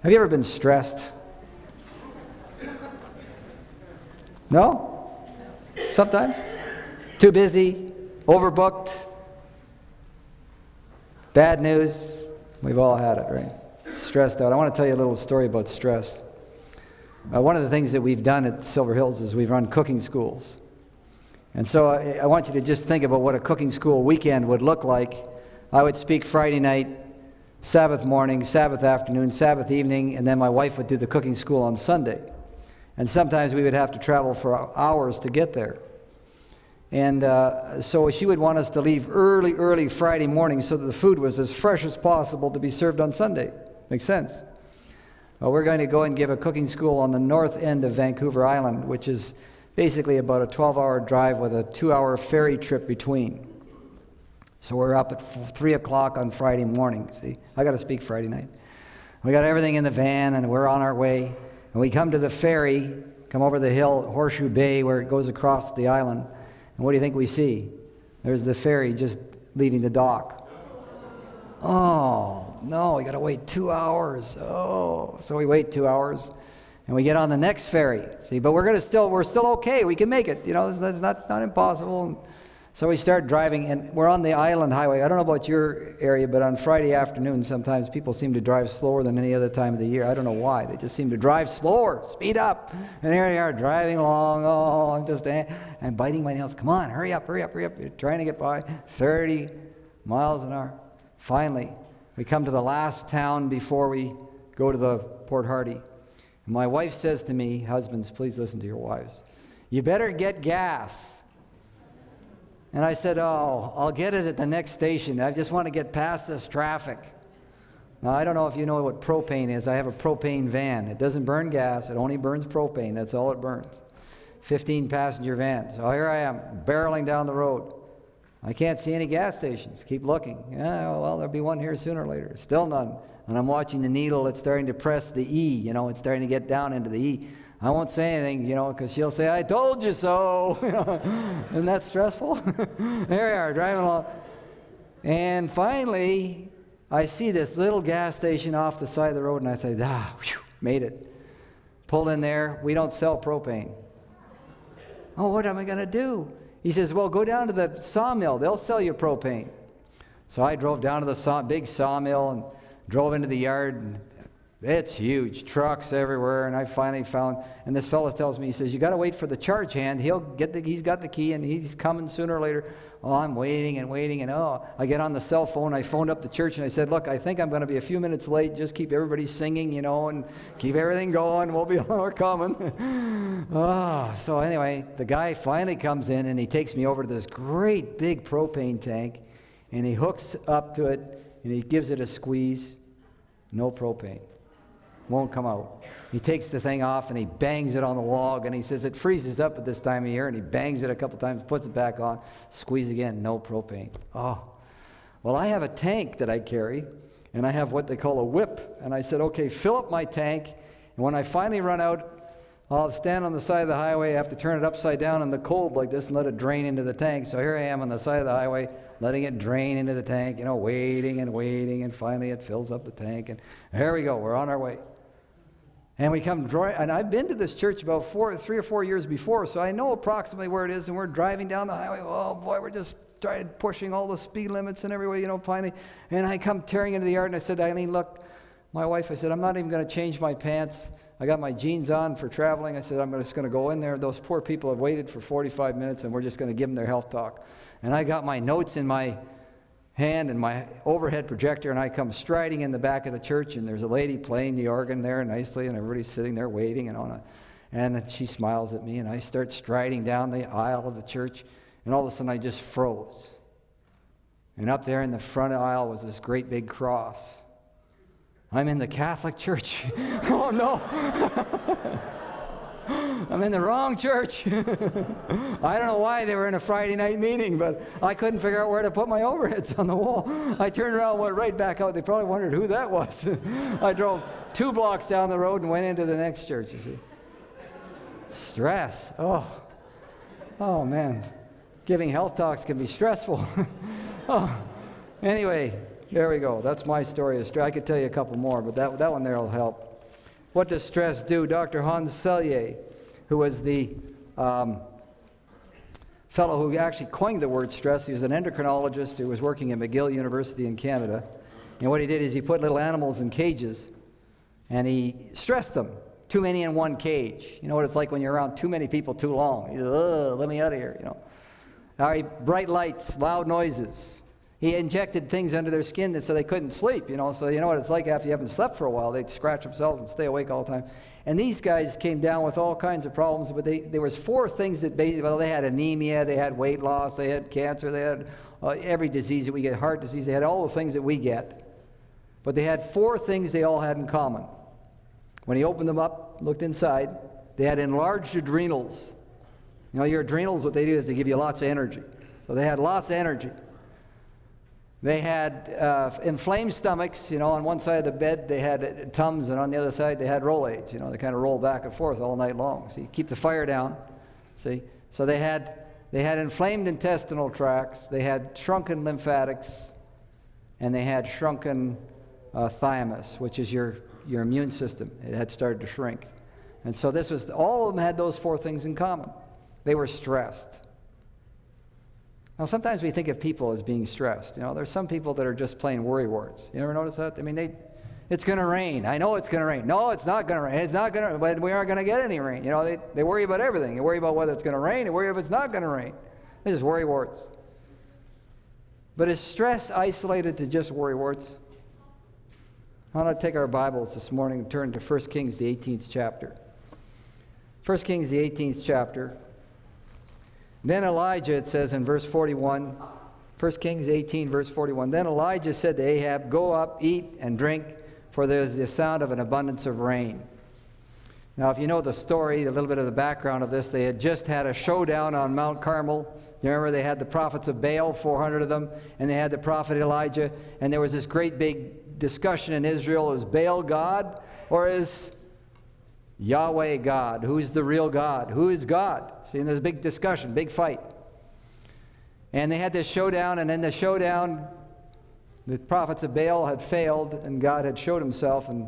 Have you ever been stressed? No? Sometimes? Too busy? Overbooked? Bad news? We've all had it, right? Stressed out. I want to tell you a little story about stress. One of the things that we've done at Silver Hills is we've run cooking schools. And so I want you to just think about what a cooking school weekend would look like. I would speak Friday night, Sabbath morning, Sabbath afternoon, Sabbath evening, and then my wife would do the cooking school on Sunday. And sometimes we would have to travel for hours to get there. And so she would want us to leave early Friday morning so that the food was as fresh as possible to be served on Sunday. Makes sense? Well, we're going to go and give a cooking school on the north end of Vancouver Island, which is basically about a 12-hour drive with a 2-hour ferry trip between. So we're up at 3 o'clock on Friday morning. See, I got to speak Friday night. We got everything in the van, and we're on our way. And we come to the ferry, come over the hill, Horseshoe Bay, where it goes across the island. And what do you think we see? There's the ferry just leaving the dock. Oh, no, we got to wait 2 hours. Oh, so we wait 2 hours, and we get on the next ferry. See, but we're still okay. We can make it. You know, it's not impossible. So we start driving, and we're on the island highway. I don't know about your area, but on Friday afternoon, sometimes people seem to drive slower than any other time of the year. I don't know why. They just seem to drive slower, speed up. And here they are driving along. Oh, I'm biting my nails. Come on, hurry up. You're trying to get by 30 miles an hour. Finally, we come to the last town before we go to the Port Hardy. And my wife says to me, husbands, please listen to your wives, you better get gas. And I said, oh, I'll get it at the next station. I just want to get past this traffic. Now, I don't know if you know what propane is. I have a propane van. It doesn't burn gas. It only burns propane. That's all it burns. 15-passenger van. So here I am, barreling down the road. I can't see any gas stations. Keep looking. Yeah, well, there'll be one here sooner or later. Still none. And I'm watching the needle. It's starting to press the E. You know, it's starting to get down into the E. I won't say anything, you know, because she'll say, I told you so. Isn't that stressful? There we are, driving along. And finally, I see this little gas station off the side of the road, and I say, made it. Pulled in there. We don't sell propane. Oh, what am I going to do? He says, well, go down to the sawmill. They'll sell you propane. So I drove down to the big sawmill and drove into the yard, and it's huge, trucks everywhere, and I finally found, and this fellow tells me, he says, you got to wait for the charge hand. He's got the key, and he's coming sooner or later. Oh, I'm waiting, and I get on the cell phone. I phoned up the church, and I said, look, I think I'm going to be a few minutes late. Just keep everybody singing, you know, and keep everything going. We're coming. So anyway, the guy finally comes in, and he takes me over to this great big propane tank, and he hooks up to it, and he gives it a squeeze. No propane. Won't come out. He takes the thing off and he bangs it on the log, and he says it freezes up at this time of year, and he bangs it a couple times, puts it back on, squeeze again, no propane. Oh, well, I have a tank that I carry, and I have what they call a whip, and I said, okay, fill up my tank, and when I finally run out, I'll stand on the side of the highway. I have to turn it upside down in the cold like this and let it drain into the tank. So here I am on the side of the highway, letting it drain into the tank, you know, waiting, and finally it fills up the tank, and there we go, we're on our way. And we come, and I've been to this church about 3 or 4 years before, so I know approximately where it is, and we're driving down the highway. Oh boy, we're just pushing all the speed limits and everywhere, you know, finally. And I come tearing into the yard, and I said, Eileen, look, my wife, I said, I'm not even going to change my pants. I got my jeans on for traveling. I said, I'm just going to go in there. Those poor people have waited for 45 minutes, and we're just going to give them their health talk. And I got my notes in my hand and my overhead projector, and I come striding in the back of the church, and there's a lady playing the organ there nicely, and everybody's sitting there waiting, and she smiles at me, and I start striding down the aisle of the church, and all of a sudden I just froze. And up there in the front aisle was this great big cross. I'm in the Catholic Church. Oh no! I'm in the wrong church. I don't know why they were in a Friday night meeting, but I couldn't figure out where to put my overheads on the wall. I turned around and went right back out. They probably wondered who that was. I drove 2 blocks down the road and went into the next church, you see. Stress. Oh man. Giving health talks can be stressful. Anyway, there we go. That's my story of stress. I could tell you a couple more, but that one there will help. What does stress do? Dr. Hans Selye, who was the fellow who actually coined the word stress, he was an endocrinologist who was working at McGill University in Canada. And what he did is he put little animals in cages, and he stressed them. Too many in one cage. You know what it's like when you're around too many people too long. He said, let me out of here, you know. All right, bright lights, loud noises. He injected things under their skin so they couldn't sleep, you know. So you know what it's like after you haven't slept for a while. They'd scratch themselves and stay awake all the time. And these guys came down with all kinds of problems, but there was 4 things that basically, well, they had anemia, they had weight loss, they had cancer, they had every disease that we get, heart disease, they had all the things that we get. But they had 4 things they all had in common. When he opened them up, looked inside, they had enlarged adrenals. You know, your adrenals, what they do is they give you lots of energy. So they had lots of energy. They had inflamed stomachs. You know, on one side of the bed they had Tums, and on the other side they had Rolaids. You know, they kind of roll back and forth all night long. So you keep the fire down. See? So they had inflamed intestinal tracts, they had shrunken lymphatics, and they had shrunken thymus, which is your immune system. It had started to shrink. And so all of them had those 4 things in common. They were stressed. Now, sometimes we think of people as being stressed. You know, there's some people that are just plain worrywarts. You ever notice that? I mean, it's going to rain. I know it's going to rain. No, it's not going to rain. It's not going to, but we aren't going to get any rain. You know, they worry about everything. They worry about whether it's going to rain. They worry if it's not going to rain. They're just worrywarts. But is stress isolated to just worrywarts? I want to take our Bibles this morning and turn to 1 Kings, the 18th chapter. 1 Kings, the 18th chapter. Then Elijah, it says in verse 41, 1 Kings 18, verse 41, then Elijah said to Ahab, go up, eat, and drink, for there is the sound of an abundance of rain. Now, if you know the story, a little bit of the background of this, they had just had a showdown on Mount Carmel. You remember they had the prophets of Baal, 400 of them, and they had the prophet Elijah, and there was this great big discussion in Israel, is Baal God or is Yahweh God? Who's the real God? Who is God? See, and there's a big discussion, big fight. And they had this showdown, and in the showdown, the prophets of Baal had failed, and God had showed himself, and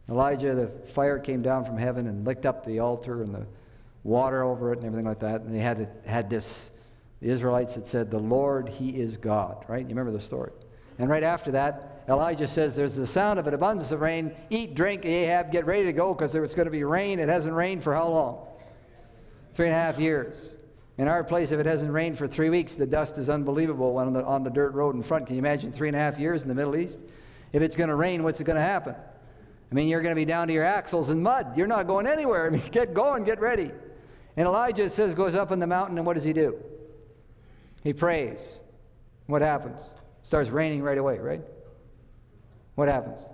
Elijah, the fire came down from heaven and licked up the altar and the water over it and everything like that. And they had this, the Israelites had said, the Lord, He is God, right? You remember the story. And right after that, Elijah says, there's the sound of an abundance of rain. Eat, drink, Ahab, get ready to go, because there was going to be rain. It hasn't rained for how long? 3.5 years. In our place, if it hasn't rained for 3 weeks, the dust is unbelievable on the dirt road in front. Can you imagine 3.5 years in the Middle East? If it's going to rain, what's going to happen? I mean, you're going to be down to your axles in mud. You're not going anywhere. I mean, get going, get ready. And Elijah, it says, goes up in the mountain, and what does he do? He prays. What happens? It starts raining right away, right? What happens?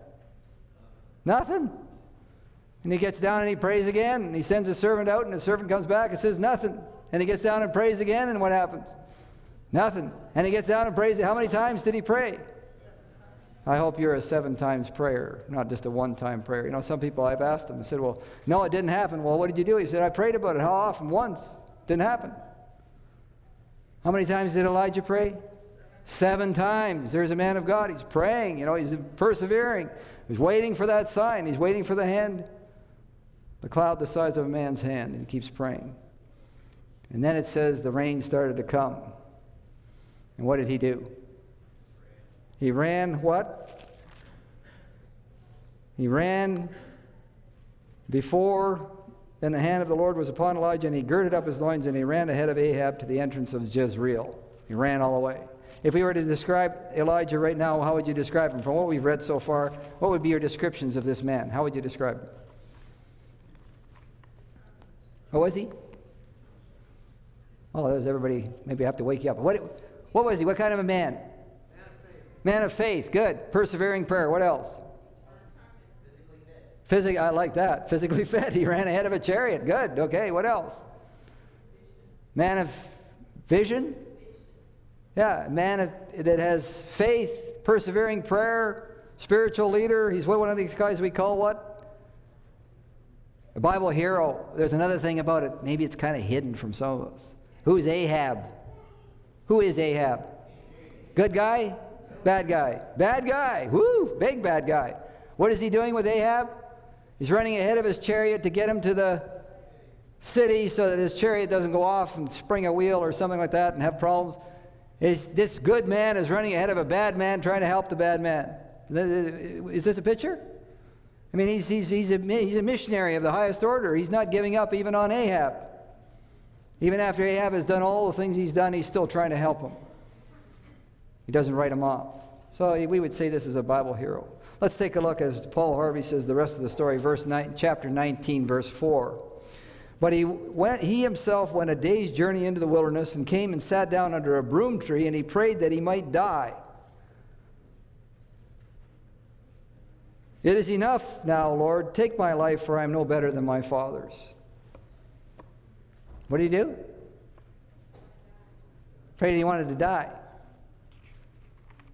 Nothing. And he gets down and he prays again, and he sends a servant out, and the servant comes back and says nothing. And he gets down and prays again, and what happens? Nothing. And he gets down and prays. How many times did he pray? I hope you're a 7 times prayer, not just a 1-time prayer. You know, some people, I've asked them, I said, well, no, it didn't happen. Well, what did you do? He said, I prayed about it. How often? Once. Didn't happen. How many times did Elijah pray? 7 times. There's a man of God. He's praying. You know, he's persevering. He's waiting for that sign. He's waiting for the hand, the cloud the size of a man's hand, and he keeps praying. And then it says the rain started to come. And what did he do? He ran what? He ran before, then the hand of the Lord was upon Elijah, and he girded up his loins, and he ran ahead of Ahab to the entrance of Jezreel. He ran all the way. If we were to describe Elijah right now, how would you describe him? From what we've read so far, what would be your descriptions of this man? How would you describe him? What was he? Oh, there's everybody. Maybe I have to wake you up. What was he? What kind of a man? Man of faith. Good. Persevering prayer. What else? Physically, I like that. Physically fit. He ran ahead of a chariot. Good. Okay. What else? Man of vision. Yeah. Man that has faith, persevering prayer, spiritual leader. He's one of these guys we call what? A Bible hero. There's another thing about it. Maybe it's kind of hidden from some of us. Who's Ahab? Who is Ahab? Good guy? Bad guy? Bad guy. Woo! Big bad guy. What is he doing with Ahab? He's running ahead of his chariot to get him to the city so that his chariot doesn't go off and spring a wheel or something like that and have problems. This good man is running ahead of a bad man trying to help the bad man. Is this a picture? I mean, he's a missionary of the highest order. He's not giving up even on Ahab. Even after Ahab has done all the things he's done, he's still trying to help him. He doesn't write him off. So we would say this is a Bible hero. Let's take a look, as Paul Harvey says, the rest of the story, chapter 19, verse 4. But he himself went a day's journey into the wilderness and came and sat down under a broom tree, and he prayed that he might die. It is enough now, Lord. Take my life, for I am no better than my father's. What did he do? Prayed he wanted to die.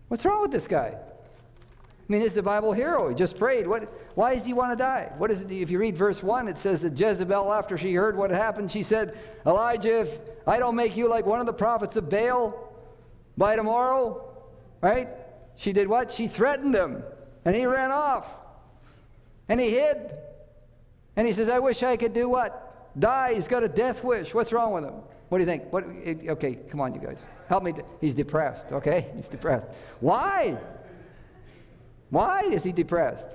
What's wrong with this guy? I mean, this is a Bible hero. He just prayed. Why does he want to die? What is it? If you read verse 1, it says that Jezebel, after she heard what happened, she said, Elijah, if I don't make you like one of the prophets of Baal by tomorrow, right? She did what? She threatened him. And he ran off. And he hid. And he says, I wish I could do what? Die. He's got a death wish. What's wrong with him? What do you think? Okay, come on, you guys. Help me. He's depressed, okay? He's depressed. Why? Why is he depressed?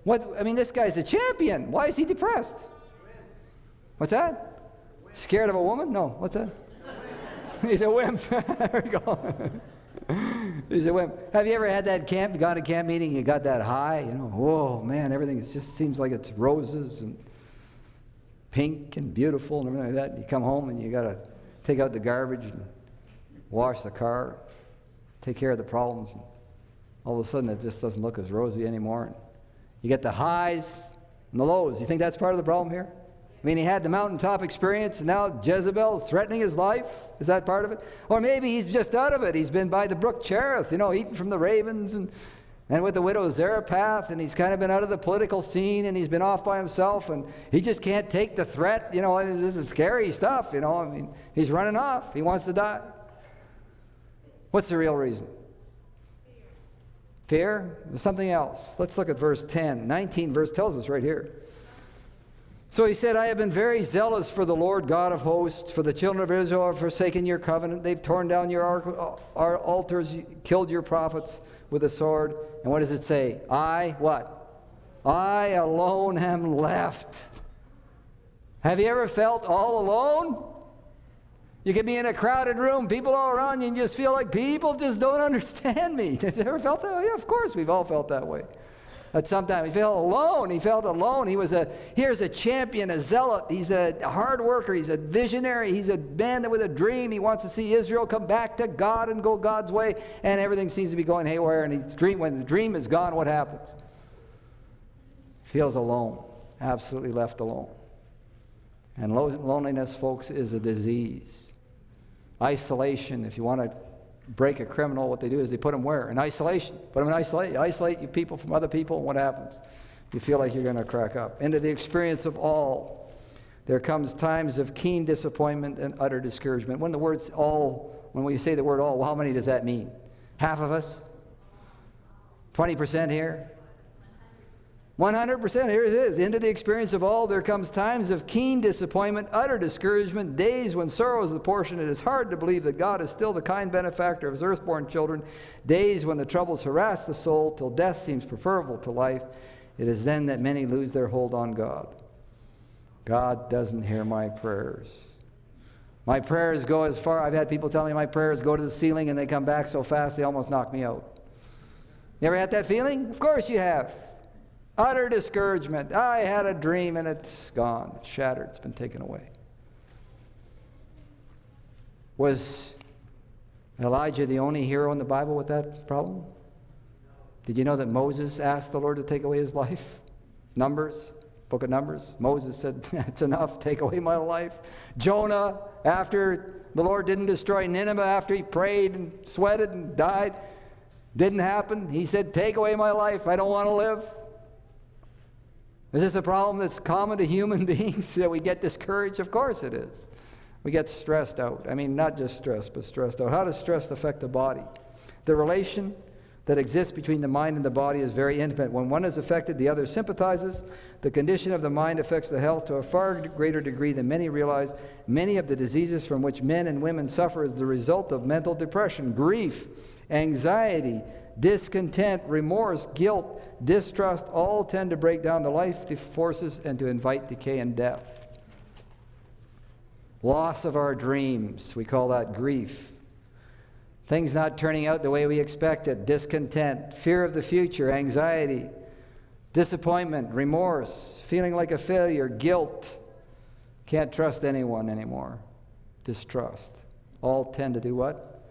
I mean, this guy's a champion. Why is he depressed? What's that? Scared of a woman? No. What's that? He's a wimp. There we go. He's a wimp. Have you ever had that camp? You got a camp meeting, you got that high, whoa, man, everything just seems like it's roses and pink and beautiful and everything like that. You come home and you got to take out the garbage and wash the car, take care of the problems. And all of a sudden, it just doesn't look as rosy anymore. And you get the highs and the lows. You think that's part of the problem here? I mean, he had the mountaintop experience, and now Jezebel is threatening his life. Is that part of it? Or maybe he's just out of it. He's been by the brook Cherith, eating from the ravens and with the widow Zarephath, and he's kind of been out of the political scene, and he's been off by himself, and he just can't take the threat. This is scary stuff, I mean, he's running off. He wants to die. What's the real reason? Fear? There's something else. Let's look at verse 10. 19 verse tells us right here. So he said, I have been very zealous for the Lord God of hosts, for the children of Israel have forsaken your covenant. They've torn down our altars, killed your prophets with a sword. And what does it say? What? I alone am left. Have you ever felt all alone? You can be in a crowded room, people all around you, and you just feel like people just don't understand me. Have you ever felt that way? Yeah, of course, we've all felt that way. At some time, he felt alone. He felt alone. Here's a champion, a zealot. He's a hard worker. He's a visionary. He's a man with a dream. He wants to see Israel come back to God and go God's way. And everything seems to be going haywire. And when the dream is gone, what happens? Feels alone. Absolutely left alone. And loneliness, folks, is a disease. Isolation, if you want to break a criminal, what they do is they put them where? In isolation. Put them in isolation. Isolate you people from other people, and what happens? You feel like you're going to crack up. Into the experience of all, there comes times of keen disappointment and utter discouragement. When we say the word all, well, how many does that mean? Half of us? 20% here? 100%, here it is. Into the experience of all, there comes times of keen disappointment, utter discouragement, days when sorrow is the portion. It is hard to believe that God is still the kind benefactor of his earthborn children, days when the troubles harass the soul till death seems preferable to life. It is then that many lose their hold on God. God doesn't hear my prayers. My prayers go as far, I've had people tell me my prayers go to the ceiling and they come back so fast they almost knock me out. You ever had that feeling? Of course you have. Utter discouragement. I had a dream and it's gone. It's shattered. It's been taken away. Was Elijah the only hero in the Bible with that problem? Did you know that Moses asked the Lord to take away his life? Numbers, book of Numbers. Moses said, it's enough, take away my life. Jonah, after the Lord didn't destroy Nineveh, after he prayed and sweated and died, didn't happen. He said, take away my life. I don't want to live. Is this a problem that's common to human beings, that we get discouraged? Of course it is. We get stressed out. I mean, not just stressed, but stressed out. How does stress affect the body? The relation that exists between the mind and the body is very intimate. When one is affected, the other sympathizes. The condition of the mind affects the health to a far greater degree than many realize. Many of the diseases from which men and women suffer is the result of mental depression, grief, anxiety, discontent, remorse, guilt, distrust. All tend to break down the life forces and to invite decay and death. Loss of our dreams, we call that grief. Things not turning out the way we expected, discontent, fear of the future, anxiety, disappointment, remorse, feeling like a failure, guilt, can't trust anyone anymore, distrust. All tend to do what?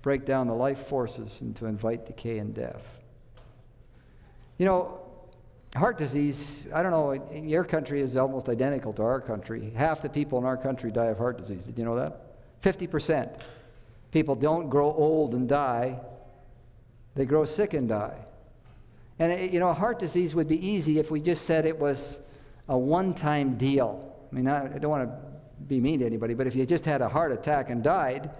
Break down the life forces and to invite decay and death. You know, heart disease, I don't know, your country is almost identical to our country. Half the people in our country die of heart disease. Did you know that? 50%. People don't grow old and die. They grow sick and die. And, you know, heart disease would be easy if we just said it was a one-time deal. I mean, I don't want to be mean to anybody, but if you just had a heart attack and died,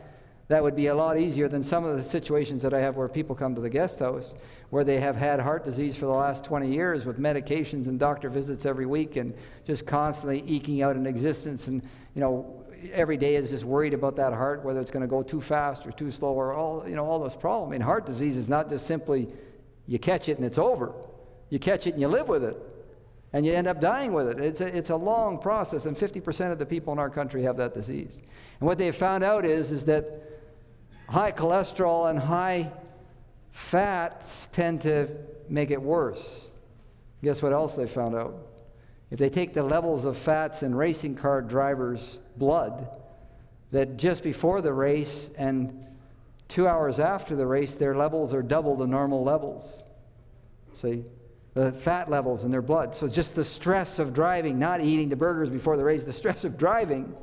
that would be a lot easier than some of the situations that I have where people come to the guest house where they have had heart disease for the last 20 years with medications and doctor visits every week and just constantly eking out an existence, and, you know, every day is just worried about that heart, whether it's going to go too fast or too slow, or all those problems. I mean, heart disease is not just simply you catch it and it's over. You catch it and you live with it, and you end up dying with it. It's a long process, and 50% of the people in our country have that disease. And what they've found out is that high cholesterol and high fats tend to make it worse. Guess what else they found out? If they take the levels of fats in racing car drivers' blood, that just before the race and 2 hours after the race, their levels are double the normal levels. See, the fat levels in their blood. So just the stress of driving, not eating the burgers before the race, the stress of driving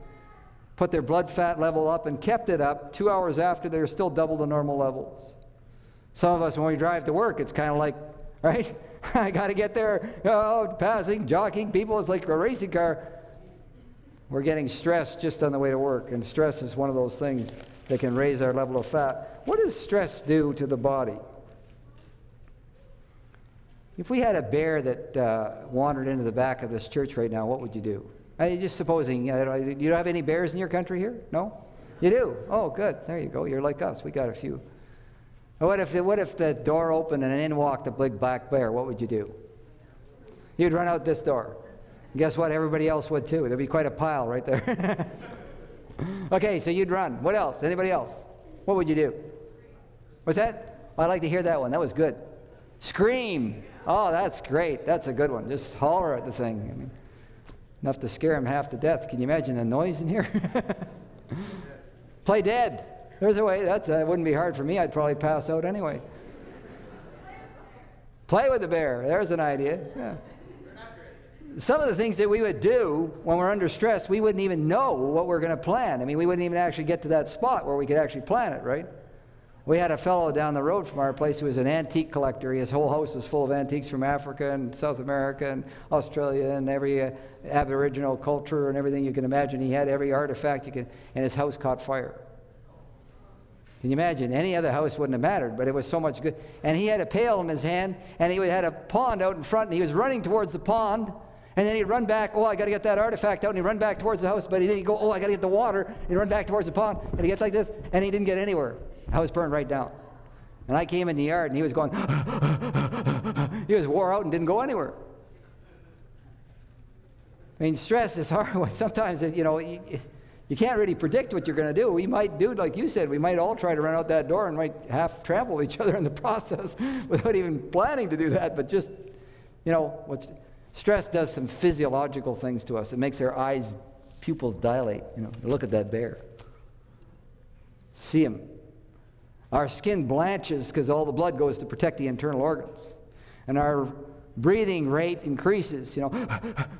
put their blood fat level up and kept it up. 2 hours after, they're still double the normal levels. Some of us, when we drive to work, it's kind of like, right? I got to get there, passing, jockeying people. It's like a racing car. We're getting stressed just on the way to work, and stress is one of those things that can raise our level of fat. What does stress do to the body? If we had a bear that wandered into the back of this church right now, what would you do? Just supposing, you don't have any bears in your country here? No? You do? Oh, good. There you go. You're like us. We got a few. What if the door opened and in walked a big black bear? What would you do? You'd run out this door. And guess what? Everybody else would too. There'd be quite a pile right there. Okay, so you'd run. What else? Anybody else? What would you do? What's that? I'd like to hear that one. That was good. Scream. Oh, that's great. That's a good one. Just holler at the thing. I mean, enough to scare him half to death. Can you imagine the noise in here? Play dead. There's a way. That wouldn't be hard for me. I'd probably pass out anyway. Play with the bear. There's an idea. Yeah. Some of the things that we would do when we're under stress, we wouldn't even know what we're going to plan. I mean, we wouldn't even actually get to that spot where we could actually plan it, right? We had a fellow down the road from our place who was an antique collector. His whole house was full of antiques from Africa and South America and Australia and every Aboriginal culture and everything you can imagine. He had every artifact and his house caught fire. Can you imagine? Any other house wouldn't have mattered, but it was so much good. And he had a pail in his hand, and he had a pond out in front, and he was running towards the pond, and then he'd run back, oh, I got to get that artifact out, and he'd run back towards the house, but then he'd go, oh, I got to get the water, and he'd run back towards the pond, and he gets like this, and he didn't get anywhere. The house burned right down. And I came in the yard, and he was going, he was wore out and didn't go anywhere. I mean, stress is hard. Sometimes, you know, you can't really predict what you're going to do. We might do, like you said, we might all try to run out that door and might half trample each other in the process without even planning to do that. But just, you know, stress does some physiological things to us. It makes our eyes, pupils dilate, you know, look at that bear. See him. Our skin blanches because all the blood goes to protect the internal organs. And our breathing rate increases, you know,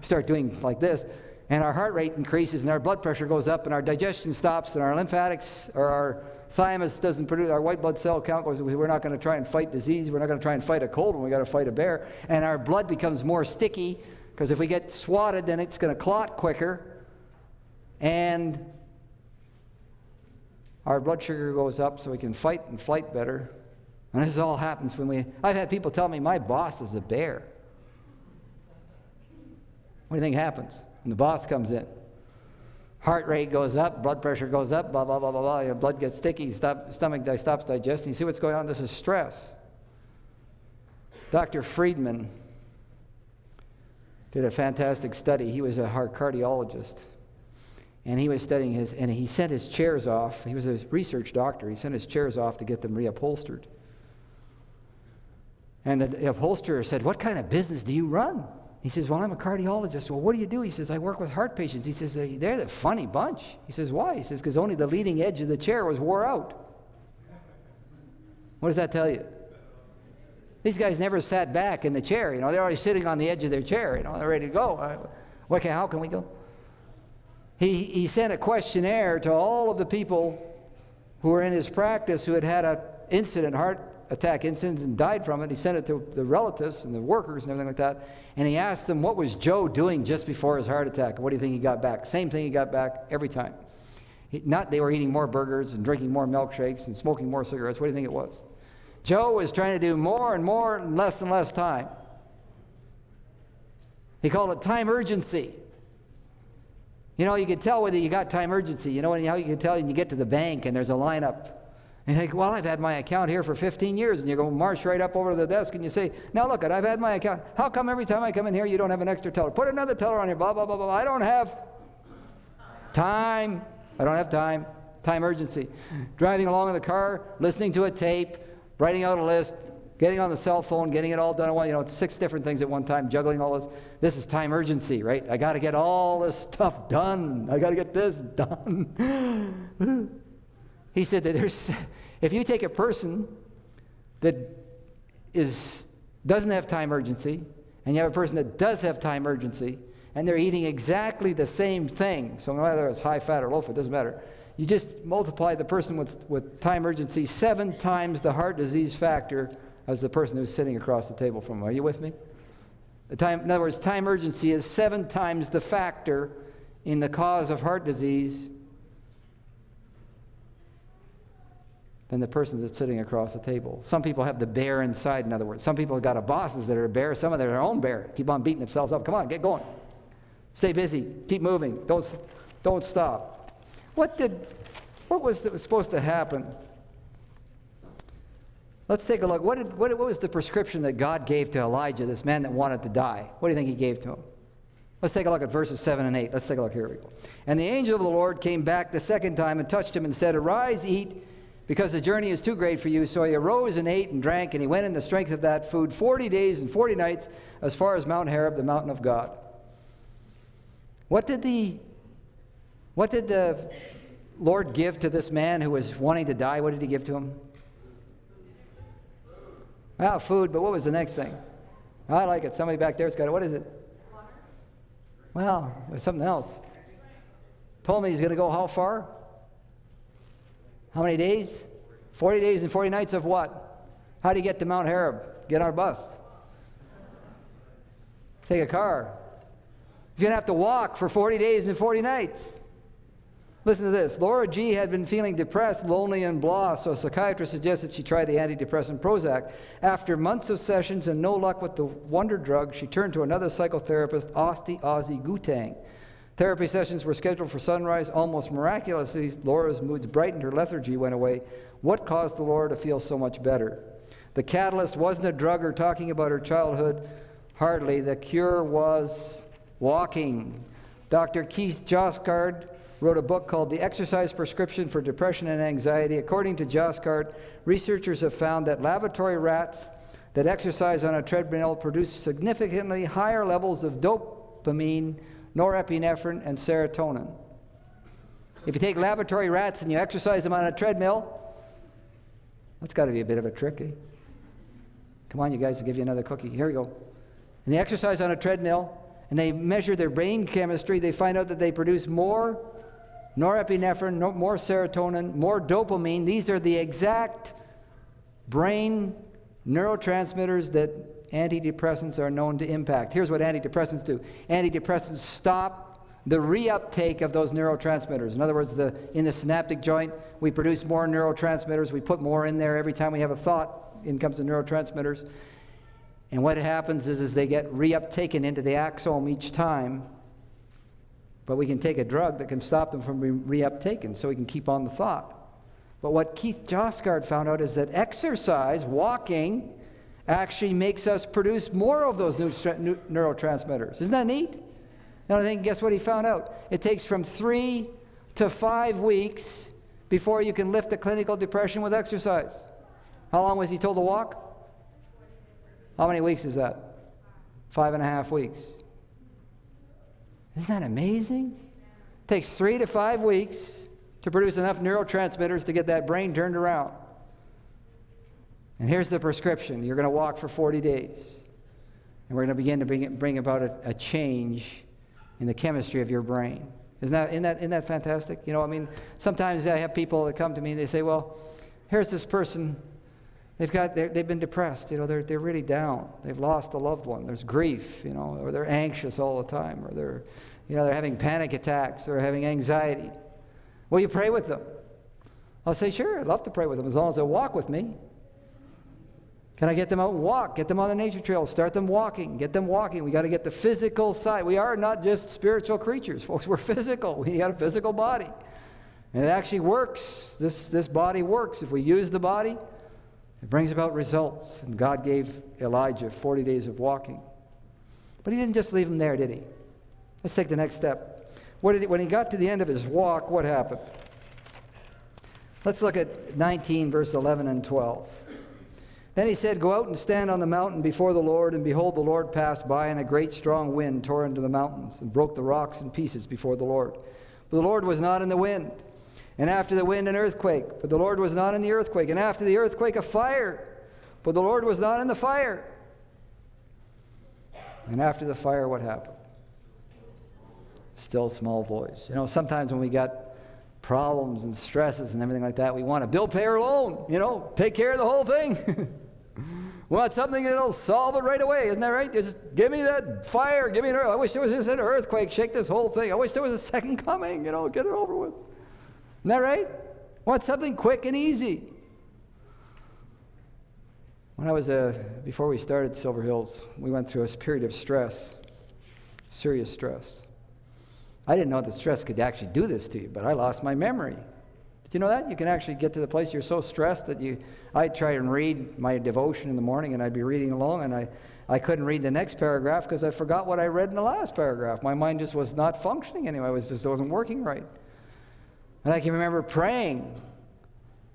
start doing like this. And our heart rate increases, and our blood pressure goes up, and our digestion stops, and our lymphatics, or our thymus doesn't produce, our white blood cell count goes, we're not going to try and fight disease, we're not going to try and fight a cold when we got to fight a bear. And our blood becomes more sticky, because if we get swatted, then it's going to clot quicker. And our blood sugar goes up so we can fight and flight better. And this all happens when I've had people tell me my boss is a bear. What do you think happens when the boss comes in? Heart rate goes up, blood pressure goes up, blah, blah, blah, blah, blah. Your blood gets sticky, stomach stops digesting. You see what's going on? This is stress. Dr. Friedman did a fantastic study. He was a heart cardiologist. And he was studying and he sent his chairs off. He was a research doctor. He sent his chairs off to get them reupholstered. And the upholsterer said, "What kind of business do you run?" He says, "Well, I'm a cardiologist." "Well, what do you do?" He says, "I work with heart patients." He says, "They're the funny bunch." He says, "Why?" He says, "Because only the leading edge of the chair was wore out." What does that tell you? These guys never sat back in the chair. You know, they're always sitting on the edge of their chair. You know, they're ready to go. How can we go? He sent a questionnaire to all of the people who were in his practice who had had a heart attack incidents and died from it. He sent it to the relatives and the workers and everything like that. And he asked them, what was Joe doing just before his heart attack? What do you think he got back? Same thing he got back every time. They were eating more burgers and drinking more milkshakes and smoking more cigarettes. What do you think it was? Joe was trying to do more and more in less and less time. He called it time urgency. You know, you can tell whether you got time urgency. You know how you can tell when you get to the bank and there's a lineup. And you think, well, I've had my account here for 15 years. And you go march right up over to the desk and you say, now look, I've had my account. How come every time I come in here you don't have an extra teller? Put another teller on here, blah, blah, blah, blah. I don't have time. I don't have time. Time urgency. Driving along in the car, listening to a tape, writing out a list, getting on the cell phone, getting it all done at once. You know, it's 6 different things at one time, juggling all this. This is time urgency, right? I got to get all this stuff done. I got to get this done. He said that if you take a person that doesn't have time urgency, and you have a person that does have time urgency, and they're eating exactly the same thing, so whether it's high fat or low fat, it doesn't matter. You just multiply the person with time urgency 7 times the heart disease factor as the person who's sitting across the table from them. Are you with me? In other words, time urgency is 7 times the factor in the cause of heart disease than the person that's sitting across the table. Some people have the bear inside, in other words. Some people have got bosses that are a bear, some of them are their own bear. Keep on beating themselves up. Come on, get going. Stay busy. Keep moving. Don't stop. What was supposed to happen? Let's take a look. What was the prescription that God gave to Elijah, this man that wanted to die? What do you think he gave to him? Let's take a look at verses 7 and 8. Let's take a look. Here we go. And the angel of the Lord came back the second time and touched him and said, "Arise, eat, because the journey is too great for you." So he arose and ate and drank, and he went in the strength of that food 40 days and 40 nights as far as Mount Horeb, the mountain of God. What did the Lord give to this man who was wanting to die? What did he give to him? Well, food, but what was the next thing? I like it. Somebody back there's got it. What is it? Well, there's something else. Told me he's going to go how far? How many days? 40 days and 40 nights of what? How do you get to Mount Horeb? Get on a bus. Take a car. He's going to have to walk for 40 days and 40 nights. Listen to this. Laura G. had been feeling depressed, lonely, and blah, so a psychiatrist suggested she try the antidepressant Prozac. After months of sessions and no luck with the wonder drug, she turned to another psychotherapist, Ozzy Gutang. Therapy sessions were scheduled for sunrise. Almost miraculously, Laura's moods brightened, her lethargy went away. What caused Laura to feel so much better? The catalyst wasn't a drug or talking about her childhood. Hardly. The cure was walking. Dr. Keith Joscard wrote a book called The Exercise Prescription for Depression and Anxiety. According to Joscard, researchers have found that laboratory rats that exercise on a treadmill produce significantly higher levels of dopamine, norepinephrine, and serotonin. If you take laboratory rats and you exercise them on a treadmill, that's got to be a bit of a trick, eh? Come on, you guys, I'll give you another cookie. Here we go. And they exercise on a treadmill, and they measure their brain chemistry. They find out that they produce more norepinephrine, more serotonin, more dopamine. These are the exact brain neurotransmitters that antidepressants are known to impact. Here's what antidepressants do. Antidepressants stop the reuptake of those neurotransmitters. In other words, in the synaptic joint, we produce more neurotransmitters. We put more in there every time we have a thought. in comes the neurotransmitters. And what happens is they get reuptaken into the axome each time. But we can take a drug that can stop them from being reuptaken so we can keep on the thought. But what Keith Josgard found out is that exercise, walking, actually makes us produce more of those neurotransmitters. Isn't that neat? And I think, guess what he found out? It takes from 3 to 5 weeks before you can lift a clinical depression with exercise. How long was he told to walk? How many weeks is that? 5.5 weeks. Isn't that amazing? It takes 3 to 5 weeks to produce enough neurotransmitters to get that brain turned around. And here's the prescription. You're going to walk for 40 days. And we're going to begin to bring about a change in the chemistry of your brain. Isn't that fantastic? You know, I mean, sometimes I have people that come to me and they say, well, here's this person. They've been depressed. You know, they're really down. They've lost a loved one. There's grief, you know, or they're anxious all the time, or they're having panic attacks, they're having anxiety. Will you pray with them? I'll say, sure, I'd love to pray with them as long as they'll walk with me. Can I get them out and walk? Get them on the nature trail. Start them walking. Get them walking. We got to get the physical side. We are not just spiritual creatures, folks. We're physical. We got a physical body. And it actually works. This body works. If we use the body, it brings about results. And God gave Elijah 40 days of walking. But he didn't just leave him there, did he? Let's take the next step. When he got to the end of his walk, what happened? Let's look at 19, verse 11 and 12. Then he said, go out and stand on the mountain before the Lord, and behold, the Lord passed by, and a great strong wind tore into the mountains and broke the rocks in pieces before the Lord. But the Lord was not in the wind. And after the wind, an earthquake. But the Lord was not in the earthquake. And after the earthquake, a fire. But the Lord was not in the fire. And after the fire, what happened? Still small voice. You know, sometimes when we got problems and stresses and everything like that, we want a bill pay or loan, you know, take care of the whole thing. We want something that'll solve it right away. Isn't that right? Just give me that fire. Give me an earthquake. I wish there was just an earthquake. Shake this whole thing. I wish there was a second coming. You know, get it over with. Isn't that right? Want something quick and easy. When I was, before we started Silver Hills, we went through a period of stress, serious stress. I didn't know that stress could actually do this to you, but I lost my memory. Did you know that? You can actually get to the place you're so stressed that I'd try and read my devotion in the morning, and I'd be reading along, and I couldn't read the next paragraph because I forgot what I read in the last paragraph. My mind just was not functioning anyway. It wasn't working right. And I can remember praying,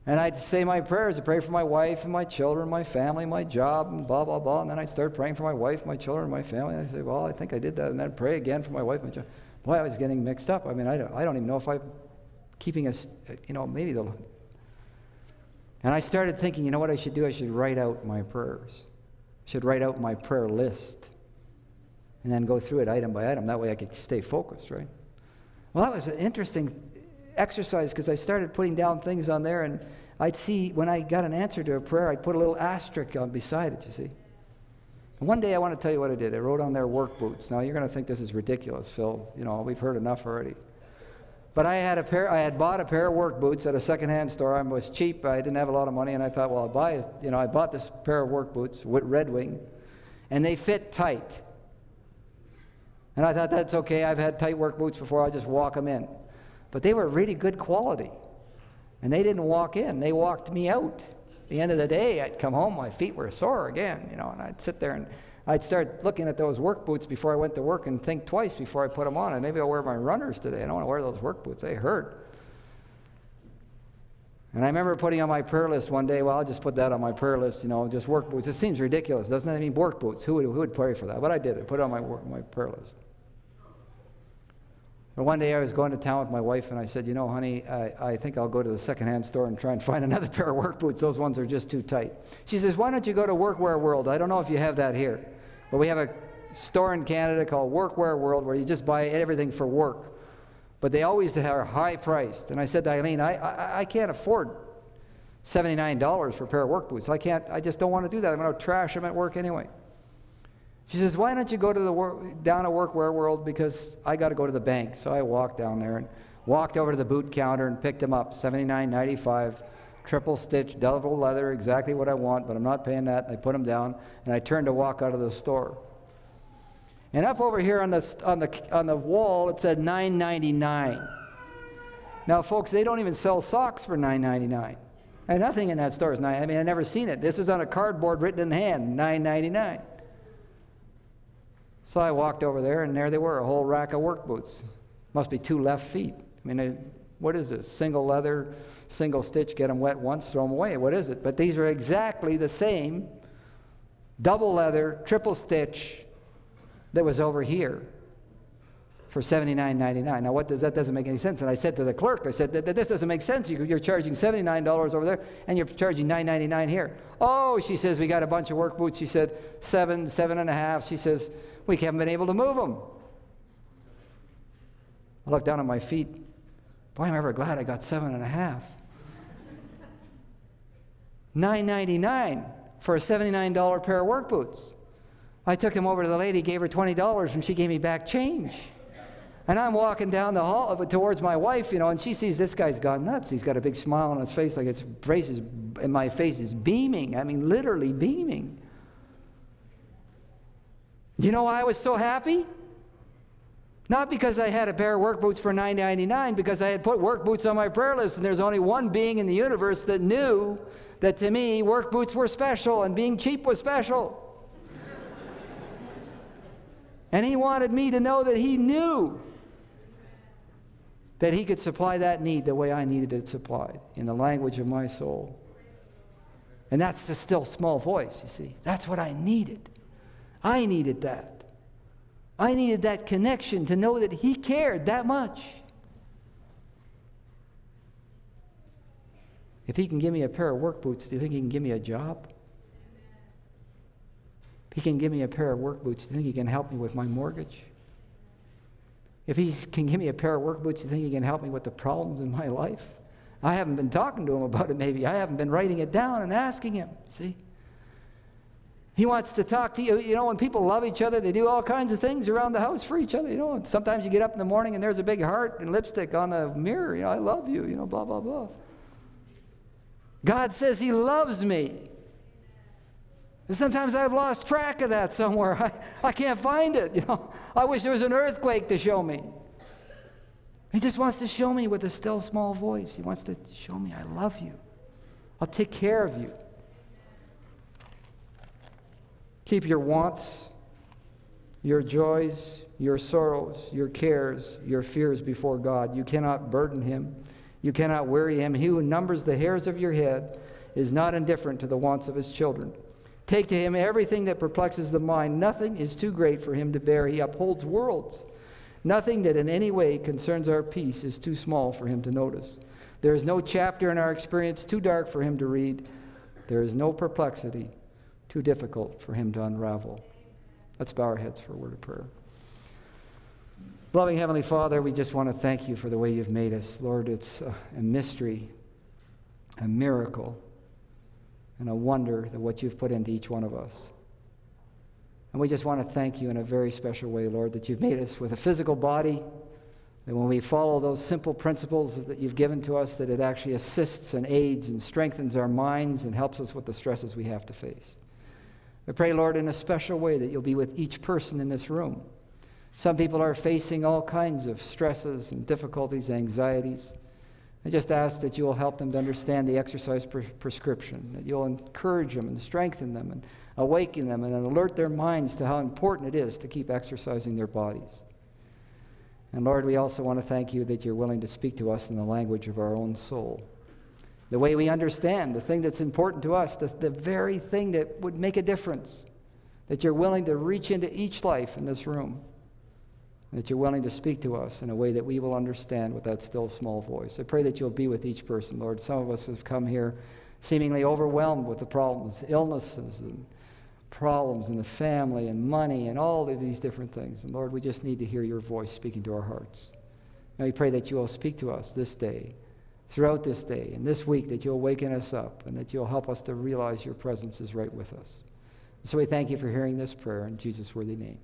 and I'd say my prayers. I'd pray for my wife and my children, my family, my job, and blah, blah, blah. And then I'd start praying for my wife, my children, my family. I'd say, well, I think I did that. And then pray again for my wife, my children. Boy, I was getting mixed up. I mean, I don't even know if I'm keeping maybe the... And I started thinking, you know what I should do? I should write out my prayers. I should write out my prayer list and then go through it item by item. That way I could stay focused, right? Well, that was an interesting exercise because I started putting down things on there, and I'd see when I got an answer to a prayer, I'd put a little asterisk on beside it, you see. One day I want to tell you what I did. I wrote on there work boots. Now you're going to think this is ridiculous, Phil. You know, we've heard enough already. But I had bought a pair of work boots at a secondhand store. I was cheap. I didn't have a lot of money, and I thought, well, I bought this pair of work boots with Red Wing, and they fit tight. And I thought, that's okay. I've had tight work boots before. I'll just walk them in. But they were really good quality, and they didn't walk in. They walked me out. At the end of the day, I'd come home, my feet were sore again, you know, and I'd sit there and I'd start looking at those work boots before I went to work and think twice before I put them on. And maybe I'll wear my runners today. I don't want to wear those work boots. They hurt. And I remember putting on my prayer list one day, well, I'll just put that on my prayer list, you know, just work boots. It seems ridiculous, doesn't it? I mean, work boots. Who would pray for that? But I did it. Put it on my prayer list. But one day I was going to town with my wife, and I said, you know, honey, I think I'll go to the secondhand store and try and find another pair of work boots. Those ones are just too tight. She says, why don't you go to Workwear World? I don't know if you have that here, but we have a store in Canada called Workwear World where you just buy everything for work. But they always are high priced. And I said to Eileen, I can't afford $79 for a pair of work boots. I just don't want to do that. I'm going to trash them at work anyway. She says, why don't you go to down to Workwear World, because I got to go to the bank. So I walked down there and walked over to the boot counter and picked them up, $79.95. triple stitch, double leather, exactly what I want, but I'm not paying that. And I put them down, and I turned to walk out of the store. And up over here on the wall, it said $9.99. Now, folks, they don't even sell socks for $9.99. And nothing in that store is $9. I mean, I've never seen it. This is on a cardboard written in hand, $9.99. So I walked over there, and there they were, a whole rack of work boots. Must be 2 left feet. I mean, what is this? Single leather, single stitch, get them wet once, throw them away. What is it? But these are exactly the same double leather, triple stitch that was over here for $79.99. Now, that doesn't make any sense. And I said to the clerk, I said, this doesn't make sense. You're charging $79 over there, and you're charging $9.99 here. Oh, she says, we got a bunch of work boots. She said, 7.5. She says, we haven't been able to move them. I looked down at my feet. Boy, I'm ever glad I got 7.5. $9.99 for a $79 pair of work boots. I took him over to the lady, gave her $20, and she gave me back change. And I'm walking down the hall towards my wife, and she sees this guy's gone nuts. He's got a big smile on his face, like and my face is beaming. I mean, literally beaming. You know why I was so happy? Not because I had a pair of work boots for $9.99, because I had put work boots on my prayer list, and there's only one being in the universe that knew that to me, work boots were special, and being cheap was special. And he wanted me to know that he knew that he could supply that need the way I needed it supplied, in the language of my soul. And that's the still small voice, you see. That's what I needed. I needed that. I needed that connection to know that he cared that much. If he can give me a pair of work boots, do you think he can give me a job? If he can give me a pair of work boots, do you think he can help me with my mortgage? If he can give me a pair of work boots, do you think he can help me with the problems in my life? I haven't been talking to him about it, maybe. I haven't been writing it down and asking him, see? He wants to talk to you. You know, when people love each other, they do all kinds of things around the house for each other. You know, and sometimes you get up in the morning and there's a big heart and lipstick on the mirror. You know, I love you, you know, blah, blah, blah. God says he loves me. And sometimes I've lost track of that somewhere. I can't find it. You know, I wish there was an earthquake to show me. He just wants to show me with a still small voice. He wants to show me, I love you. I'll take care of you. Keep your wants, your joys, your sorrows, your cares, your fears before God. You cannot burden him. You cannot weary him. He who numbers the hairs of your head is not indifferent to the wants of his children. Take to him everything that perplexes the mind. Nothing is too great for him to bear. He upholds worlds. Nothing that in any way concerns our peace is too small for him to notice. There is no chapter in our experience too dark for him to read. There is no perplexity too difficult for him to unravel. Let's bow our heads for a word of prayer. Loving Heavenly Father, we just want to thank you for the way you've made us. Lord, it's a mystery, a miracle, and a wonder that what you've put into each one of us. And we just want to thank you in a very special way, Lord, that you've made us with a physical body, that when we follow those simple principles that you've given to us, that it actually assists and aids and strengthens our minds and helps us with the stresses we have to face. I pray, Lord, in a special way that you'll be with each person in this room. Some people are facing all kinds of stresses and difficulties, anxieties. I just ask that you will help them to understand the exercise prescription, that you'll encourage them and strengthen them and awaken them and alert their minds to how important it is to keep exercising their bodies. And Lord, we also want to thank you that you're willing to speak to us in the language of our own soul. The way we understand, the thing that's important to us, the very thing that would make a difference, that you're willing to reach into each life in this room, that you're willing to speak to us in a way that we will understand with that still small voice. I pray that you'll be with each person, Lord. Some of us have come here seemingly overwhelmed with the problems, illnesses and problems in the family and money and all of these different things. And Lord, we just need to hear your voice speaking to our hearts. And we pray that you will speak to us this day, throughout this day and this week, that you'll waken us up and that you'll help us to realize your presence is right with us. So we thank you for hearing this prayer in Jesus' worthy name.